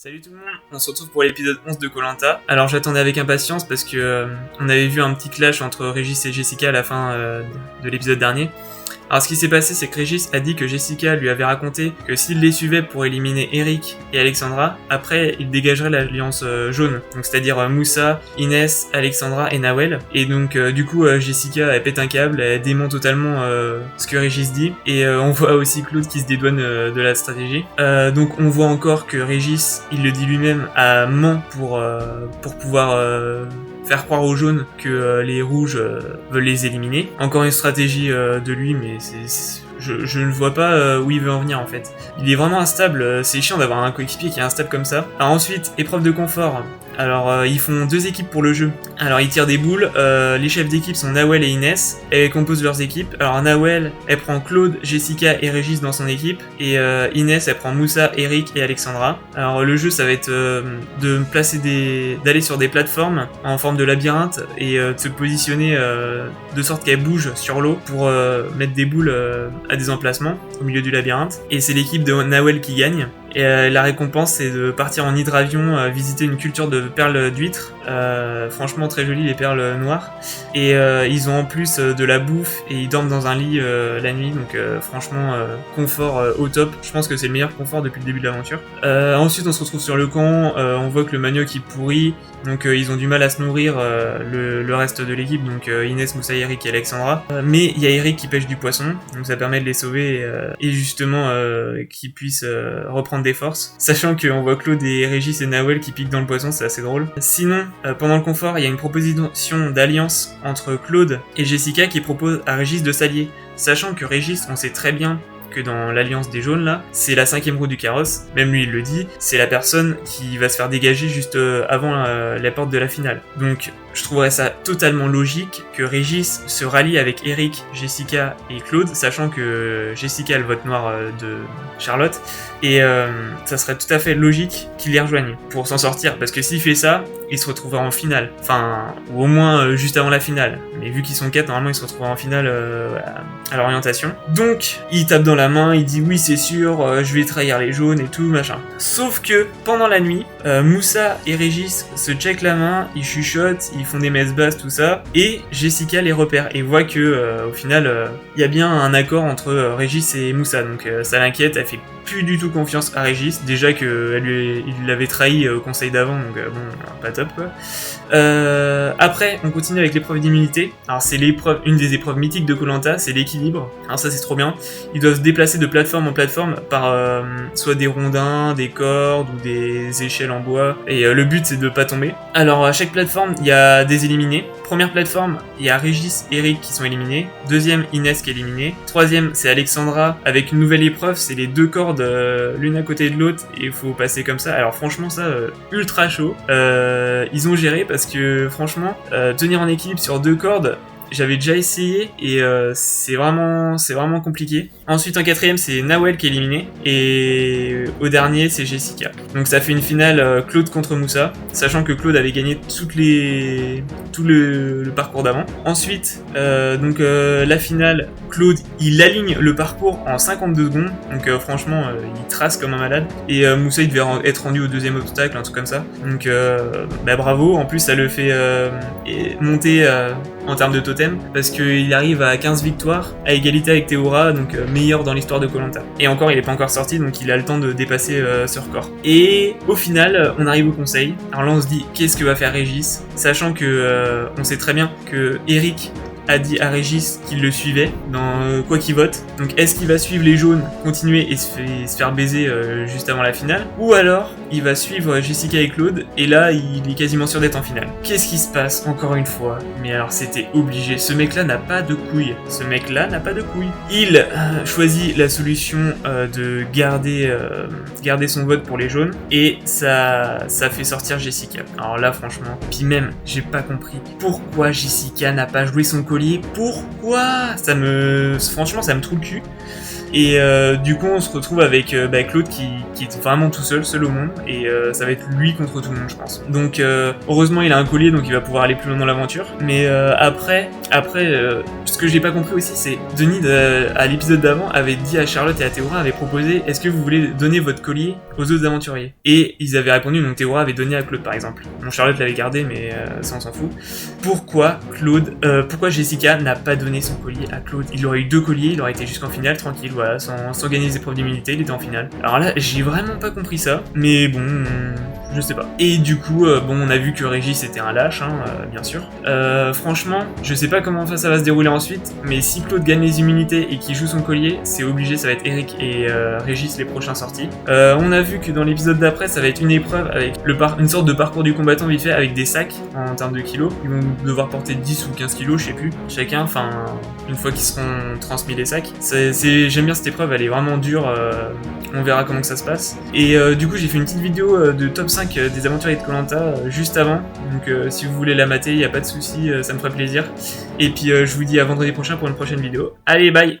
Salut tout le monde, on se retrouve pour l'épisode 11 de Koh-Lanta. Alors j'attendais avec impatience parce que on avait vu un petit clash entre Régis et Jessica à la fin de l'épisode dernier. Alors ce qui s'est passé, c'est que Régis a dit que Jessica lui avait raconté que s'il les suivait pour éliminer Eric et Alexandra, après il dégagerait l'alliance jaune, donc c'est-à-dire Moussa, Inès, Alexandra et Nawel. Et donc du coup Jessica elle pète un câble, elle dément totalement ce que Régis dit, et on voit aussi Claude qui se dédouane de la stratégie. Donc on voit encore que Régis, il le dit lui-même, ment pour pouvoir faire croire aux jaunes que les rouges veulent les éliminer. Encore une stratégie de lui, mais je ne vois pas où il veut en venir en fait. Il est vraiment instable, c'est chiant d'avoir un coéquipier qui est instable comme ça. Alors ensuite, épreuve de confort. Alors ils font 2 équipes pour le jeu. Alors ils tirent des boules, les chefs d'équipe sont Nawel et Inès, elles composent leurs équipes. Alors Nawel, elle prend Claude, Jessica et Régis dans son équipe, et Inès, elle prend Moussa, Eric et Alexandra. Alors le jeu, ça va être d'aller sur des plateformes en forme de labyrinthe et de se positionner de sorte qu'elles bougent sur l'eau pour mettre des boules à des emplacements au milieu du labyrinthe. Et c'est l'équipe de Nawel qui gagne. Et la récompense, c'est de partir en hydravion, visiter une culture de perles d'huîtres. Franchement très joli, les perles noires. Et ils ont en plus de la bouffe et ils dorment dans un lit la nuit. Donc franchement, confort au top. Je pense que c'est le meilleur confort depuis le début de l'aventure. Ensuite, on se retrouve sur le camp. On voit que le manioc il pourrit. Donc ils ont du mal à se nourrir, le reste de l'équipe. Donc Inès, Moussa, Eric et Alexandra. Mais il y a Eric qui pêche du poisson. Donc ça permet de les sauver et justement qu'ils puissent reprendre des forces, sachant qu'on voit Claude et Régis et Nawel qui piquent dans le poisson, c'est assez drôle. Sinon, pendant le confort, il y a une proposition d'alliance entre Claude et Jessica qui propose à Régis de s'allier, sachant que Régis, on sait très bien que dans l'alliance des jaunes là, c'est la 5e roue du carrosse, même lui il le dit, c'est la personne qui va se faire dégager juste avant la porte de la finale. Donc je trouverais ça totalement logique que Régis se rallie avec Eric, Jessica et Claude, sachant que Jessica a le vote noir de Charlotte, et ça serait tout à fait logique qu'il les rejoigne pour s'en sortir, parce que s'il fait ça, il se retrouvera en finale, enfin, ou au moins juste avant la finale, mais vu qu'ils sont 4, normalement il se retrouvera en finale à l'orientation. Donc, il tape dans la main, il dit oui c'est sûr, je vais trahir les jaunes et tout, machin. Sauf que, pendant la nuit, Moussa et Régis se checkent la main, ils chuchotent, ils font des messes basses, tout ça, et Jessica les repère et voit que au final il y a bien un accord entre Régis et Moussa, donc ça l'inquiète, elle fait plus du tout confiance à Régis, déjà qu'il l'avait trahi au conseil d'avant, donc bon, pas top quoi. Après, on continue avec l'épreuve d'immunité. Alors c'est une des épreuves mythiques de Koh-Lanta, c'est l'équilibre. Alors ça c'est trop bien. Ils doivent se déplacer de plateforme en plateforme par soit des rondins, des cordes ou des échelles en bois. Et le but c'est de pas tomber. Alors à chaque plateforme, il y a des éliminés. Première plateforme, il y a Régis et Eric qui sont éliminés. Deuxième, Inès qui est éliminée. Troisième, c'est Alexandra avec une nouvelle épreuve, c'est les 2 cordes l'une à côté de l'autre et il faut passer comme ça. Alors franchement ça, ultra chaud. Ils ont géré parce que franchement, tenir en équilibre sur 2 cordes, j'avais déjà essayé et c'est vraiment compliqué. Ensuite en 4ème c'est Nawel qui est éliminé et au dernier c'est Jessica. Donc ça fait une finale Claude contre Moussa, sachant que Claude avait gagné tout le parcours d'avant. Ensuite la finale, Claude il aligne le parcours en 52 secondes, donc franchement il trace comme un malade, et Moussa il devait être rendu au 2e obstacle, un truc comme ça. Donc bravo, en plus ça le fait monter en termes de totem, parce qu'il arrive à 15 victoires, à égalité avec Théora, donc meilleur dans l'histoire de Koh-Lanta. Et encore, il est pas encore sorti, donc il a le temps de dépasser ce record. Et au final, on arrive au conseil. Alors là, on se dit, qu'est-ce que va faire Régis, sachant que on sait très bien que Eric a dit à Régis qu'il le suivait dans quoi qu'il vote. Donc est-ce qu'il va suivre les jaunes, continuer et se faire baiser juste avant la finale, ou alors il va suivre Jessica et Claude et là il est quasiment sûr d'être en finale. Qu'est-ce qui se passe encore une fois? Mais alors c'était obligé, ce mec là n'a pas de couilles. Il choisit la solution de garder son vote pour les jaunes et ça fait sortir Jessica. Alors là franchement, puis même j'ai pas compris pourquoi Jessica n'a pas joué son collier. Pourquoi? Franchement ça me trouve le cul. Et du coup on se retrouve avec Claude qui est vraiment tout seul au monde, et ça va être lui contre tout le monde je pense. Donc heureusement il a un collier, donc il va pouvoir aller plus loin dans l'aventure. Mais après ce que j'ai pas compris aussi, c'est Denis à l'épisode d'avant avait dit à Charlotte et à Théora, avait proposé est-ce que vous voulez donner votre collier aux autres aventuriers, et ils avaient répondu, donc Théora avait donné à Claude par exemple. Bon, Charlotte l'avait gardé, mais ça on s'en fout. Pourquoi Jessica n'a pas donné son collier à Claude? Il aurait eu 2 colliers, il aurait été jusqu'en finale tranquille, voilà, sans gagner des épreuves d'immunité, il était en finale. Alors là j'ai vraiment pas compris ça, mais bon, je sais pas. Et du coup on a vu que Régis était un lâche, bien sûr. Franchement je sais pas comment ça va se dérouler ensuite, mais si Claude gagne les immunités et qu'il joue son collier, c'est obligé, ça va être Eric et Régis les prochains sortis. On a vu que dans l'épisode d'après ça va être une épreuve avec une sorte de parcours du combattant vite fait avec des sacs en termes de kilos. Ils vont devoir porter 10 ou 15 kilos, je sais plus, chacun, enfin une fois qu'ils seront transmis les sacs. J'aime bien cette épreuve, elle est vraiment dure, on verra comment que ça se passe. Et du coup j'ai fait une petite vidéo de top 5 des aventuriers de Koh-Lanta juste avant, donc si vous voulez la mater, y a pas de souci, ça me ferait plaisir. Et puis je vous dis à vendredi prochain pour une prochaine vidéo. Allez, bye!